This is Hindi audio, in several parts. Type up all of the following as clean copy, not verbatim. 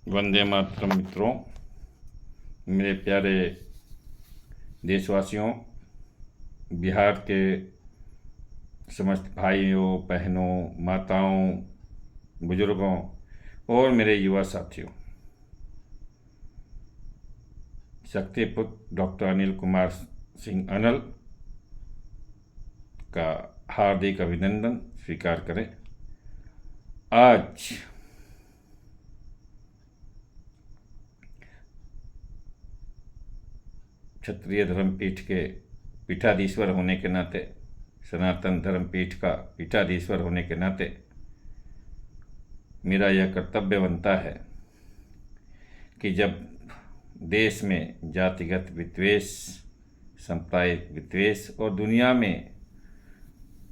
वंदे मातरम मित्रों, मेरे प्यारे देशवासियों, बिहार के समस्त भाइयों, बहनों, माताओं, बुजुर्गों और मेरे युवा साथियों, शक्तिपुत्र डॉक्टर अनिल कुमार सिंह अनल का हार्दिक अभिनंदन स्वीकार करें। आज क्षत्रिय धर्मपीठ के पीठाधीश्वर होने के नाते, सनातन धर्मपीठ का पीठाधीश्वर होने के नाते मेरा यह कर्तव्य बनता है कि जब देश में जातिगत विद्वेष, सांप्रदायिक विद्वेष और दुनिया में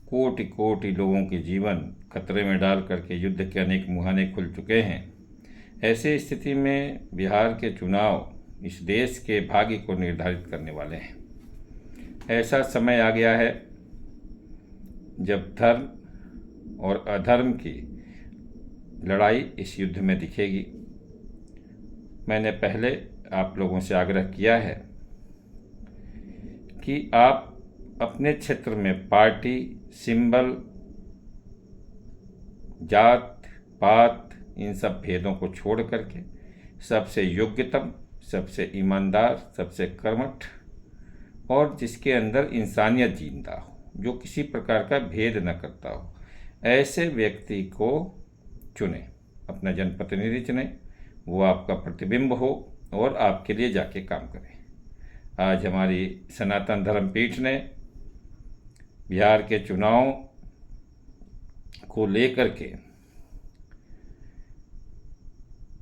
कोटि कोटि लोगों के जीवन खतरे में डाल करके युद्ध के अनेक मुहाने खुल चुके हैं, ऐसी स्थिति में बिहार के चुनाव इस देश के भाग्य को निर्धारित करने वाले हैं। ऐसा समय आ गया है जब धर्म और अधर्म की लड़ाई इस युद्ध में दिखेगी। मैंने पहले आप लोगों से आग्रह किया है कि आप अपने क्षेत्र में पार्टी, सिंबल, जात पात, इन सब भेदों को छोड़ करके सबसे योग्यतम, सबसे ईमानदार, सबसे कर्मठ और जिसके अंदर इंसानियत जिंदा हो, जो किसी प्रकार का भेद न करता हो, ऐसे व्यक्ति को चुने, अपना जनप्रतिनिधि चुने, वो आपका प्रतिबिंब हो और आपके लिए जाके काम करे। आज हमारी सनातन धर्मपीठ ने बिहार के चुनाव को लेकर के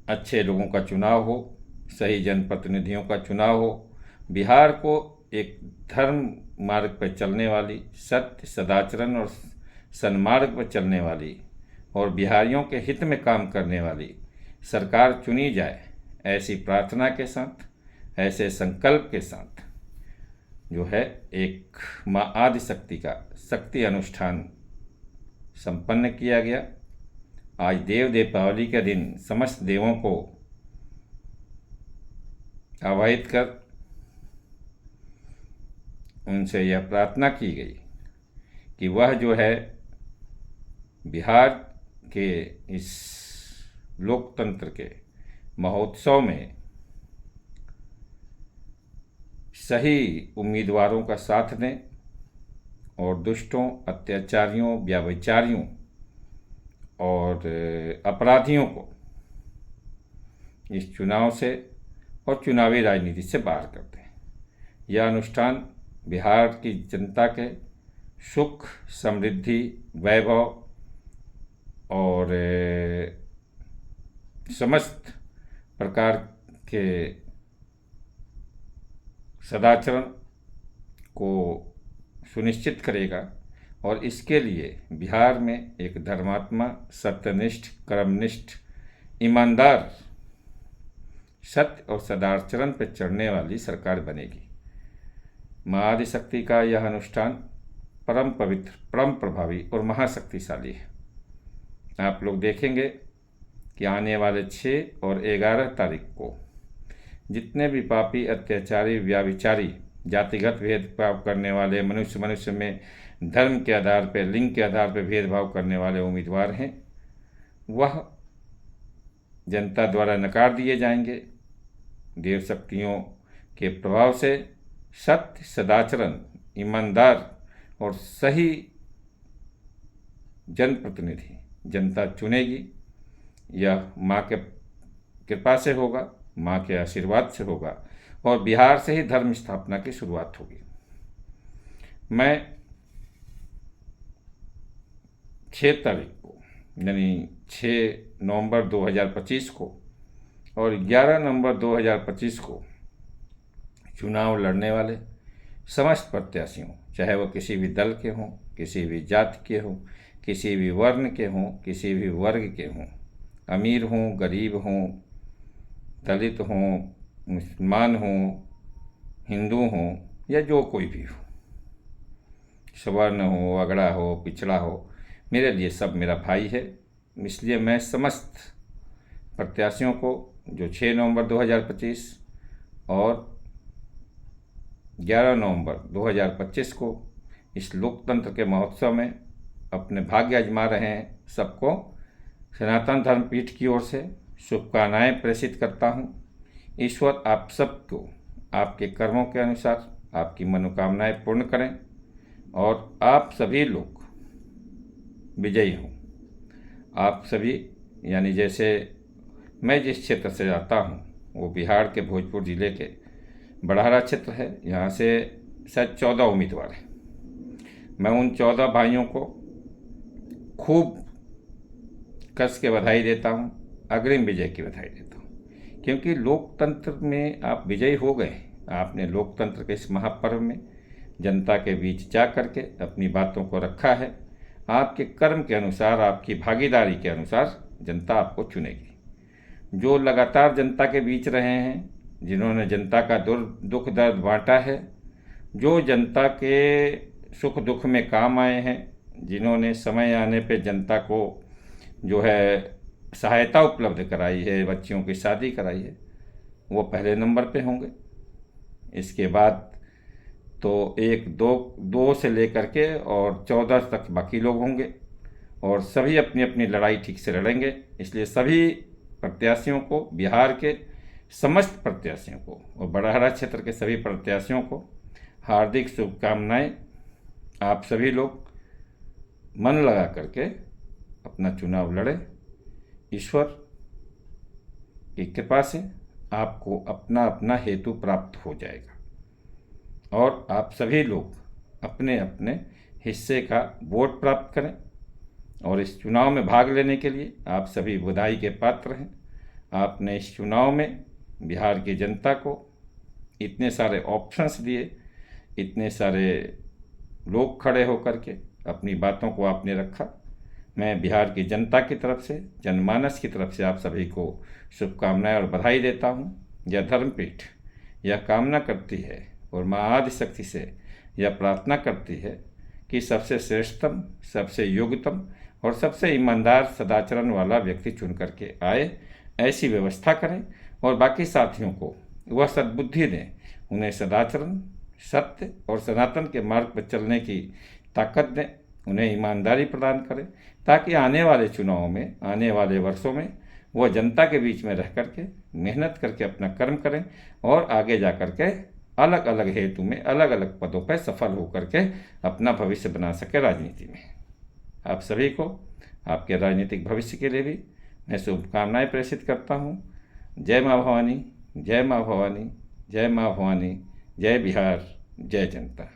अच्छे लोगों का चुनाव हो, सही जनप्रतिनिधियों का चुनाव हो, बिहार को एक धर्म मार्ग पर चलने वाली, सत्य, सदाचरण और सन्मार्ग पर चलने वाली और बिहारियों के हित में काम करने वाली सरकार चुनी जाए, ऐसी प्रार्थना के साथ, ऐसे संकल्प के साथ जो है एक माँ आदिशक्ति का शक्ति अनुष्ठान संपन्न किया गया। आज देव दीपावली के दिन समस्त देवों को आवाहित कर उनसे यह प्रार्थना की गई कि वह जो है बिहार के इस लोकतंत्र के महोत्सव में सही उम्मीदवारों का साथ दें और दुष्टों, अत्याचारियों, व्यभिचारियों और अपराधियों को इस चुनाव से और चुनावी राजनीति से बाहर कर दें। यह अनुष्ठान बिहार की जनता के सुख, समृद्धि, वैभव और समस्त प्रकार के सदाचरण को सुनिश्चित करेगा और इसके लिए बिहार में एक धर्मात्मा, सत्यनिष्ठ, कर्मनिष्ठ, ईमानदार, सत्य और सदाचरण पर चढ़ने वाली सरकार बनेगी। माँ आदिशक्ति का यह अनुष्ठान परम पवित्र, परम प्रभावी और महाशक्तिशाली है। आप लोग देखेंगे कि आने वाले 6 और 11 तारीख को जितने भी पापी, अत्याचारी, व्याभिचारी, जातिगत भेदभाव करने वाले, मनुष्य में धर्म के आधार पर, लिंग के आधार पर भेदभाव करने वाले उम्मीदवार हैं, वह जनता द्वारा नकार दिए जाएंगे। देव शक्तियों के प्रभाव से सत्य, सदाचरण, ईमानदार और सही जनप्रतिनिधि जनता चुनेगी। यह माँ के कृपा से होगा, माँ के आशीर्वाद से होगा और बिहार से ही धर्म स्थापना की शुरुआत होगी। मैं 6 तारीख को यानी 6 नवंबर 2025 को और 11 नवंबर 2025 को चुनाव लड़ने वाले समस्त प्रत्याशियों, चाहे वो किसी भी दल के हों, किसी भी जाति के हों, किसी भी वर्ण के हों, किसी भी वर्ग के हों, अमीर हों, गरीब हों, दलित हों, मुसलमान हों, हिंदू हों या जो कोई भी हो, सवर्ण हो, अगड़ा हो, पिछड़ा हो, मेरे लिए सब मेरा भाई है। इसलिए मैं समस्त प्रत्याशियों को जो 6 नवंबर 2025 और 11 नवंबर 2025 को इस लोकतंत्र के महोत्सव में अपने भाग्य आजमा रहे हैं, सबको सनातन धर्मपीठ की ओर से शुभकामनाएं प्रेषित करता हूं। ईश्वर आप सबको आपके कर्मों के अनुसार आपकी मनोकामनाएं पूर्ण करें और आप सभी लोग विजयी हों। आप सभी, यानी जैसे मैं जिस क्षेत्र से आता हूँ वो बिहार के भोजपुर ज़िले के बड़हरा क्षेत्र है। यहाँ से शायद 14 उम्मीदवार हैं। मैं उन 14 भाइयों को खूब कस के बधाई देता हूँ, अग्रिम विजय की बधाई देता हूँ, क्योंकि लोकतंत्र में आप विजयी हो गए। आपने लोकतंत्र के इस महापर्व में जनता के बीच जा कर के अपनी बातों को रखा है। आपके कर्म के अनुसार, आपकी भागीदारी के अनुसार जनता आपको चुनेगी। जो लगातार जनता के बीच रहे हैं, जिन्होंने जनता का दुख दर्द बांटा है, जो जनता के सुख दुख में काम आए हैं, जिन्होंने समय आने पे जनता को जो है सहायता उपलब्ध कराई है, बच्चियों की शादी कराई है, वो पहले नंबर पे होंगे। इसके बाद तो 1, 2 से लेकर के और 14 तक बाकी लोग होंगे और सभी अपनी अपनी लड़ाई ठीक से लड़ेंगे। इसलिए सभी प्रत्याशियों को, बिहार के समस्त प्रत्याशियों को और बड़हरा क्षेत्र के सभी प्रत्याशियों को हार्दिक शुभकामनाएं। आप सभी लोग मन लगा करके अपना चुनाव लड़ें। ईश्वर की कृपा से आपको अपना अपना हेतु प्राप्त हो जाएगा और आप सभी लोग अपने अपने हिस्से का वोट प्राप्त करें। और इस चुनाव में भाग लेने के लिए आप सभी बधाई के पात्र हैं। आपने इस चुनाव में बिहार की जनता को इतने सारे ऑप्शंस दिए, इतने सारे लोग खड़े होकर के अपनी बातों को आपने रखा। मैं बिहार की जनता की तरफ से, जनमानस की तरफ से आप सभी को शुभकामनाएं और बधाई देता हूँ। यह धर्मपीठ यह कामना करती है और माँ आदिशक्ति से यह प्रार्थना करती है कि सबसे श्रेष्ठतम, सबसे योग्यतम और सबसे ईमानदार सदाचरण वाला व्यक्ति चुन करके आए, ऐसी व्यवस्था करें और बाकी साथियों को वह सद्बुद्धि दें, उन्हें सदाचरण, सत्य और सनातन के मार्ग पर चलने की ताकत दें, उन्हें ईमानदारी प्रदान करें, ताकि आने वाले चुनाव में, आने वाले वर्षों में वह जनता के बीच में रह करके मेहनत करके अपना कर्म करें और आगे जा कर के अलग अलग हेतु में, अलग अलग पदों पर सफल होकर के अपना भविष्य बना सके राजनीति में। आप सभी को आपके राजनीतिक भविष्य के लिए भी मैं शुभकामनाएं प्रेषित करता हूँ। जय माँ भवानी, जय माँ भवानी, जय माँ भवानी, जय बिहार, जय जनता।